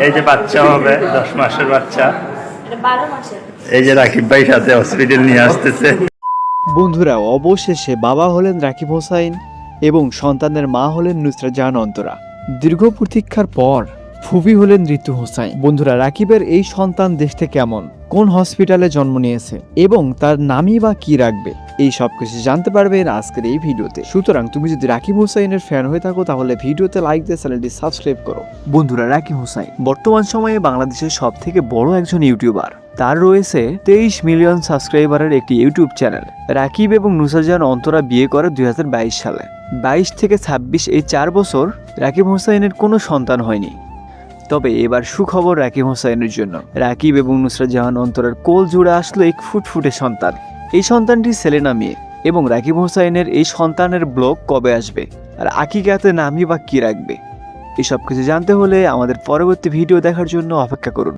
এই যে বাচ্চা হবে 10 মাসের বাচ্চা, 12 মাসের। এই যে রাকিব ভাই সাথে হসপিটাল নিয়ে আসতেছে। বন্ধুরা, অবশেষে বাবা হলেন রাকিব হোসাইন এবং সন্তানের মা হলেন নুসরাত জাহান অন্তরা। দীর্ঘ প্রতীক্ষার পর ফুফি হলেন ঋতু হোসাইন। বন্ধুরা, রাকিবের এই সন্তান দেখতে কেমন, কোন হসপিটালে জন্ম নিয়েছে এবং তার নামই বা কি রাখবে, এই সব কিছু জানতে পারবেন আজকের এই ভিডিওতে। সুতরাং তুমি যদি রাকিব হোসাইনের ফ্যান হয়ে থাকো তাহলে ভিডিওতে লাইক দিয়ে চ্যানেলটি সাবস্ক্রাইব করো। বন্ধুরা, রাকিব হোসাইন বর্তমান সময়ে বাংলাদেশের সব থেকে বড় একজন ইউটিউবার। তার রয়েছে 23 মিলিয়ন সাবস্ক্রাইবারের একটি ইউটিউব চ্যানেল। রাকিব এবং নুসরাত জাহান অন্তরা বিয়ে করে 2022 সালে। 22 থেকে 26 এই 4 বছর রাকিব হোসাইনের কোনো সন্তান হয়নি। তবে এবার সুখবর রাকিব হোসাইনের জন্য। রাকিব এবং নুসরাত জাহান অন্তরার কোল জুড়ে আসলো এক ফুটফুটে সন্তান। এই সন্তানটি ছেলে না মেয়ে এবং রাকিব হোসাইনের এই সন্তানের ব্লগ কবে আসবে আর আকিকাতে নামই বা কি রাখবে, এসব কিছু জানতে হলে আমাদের পরবর্তী ভিডিও দেখার জন্য অপেক্ষা করুন।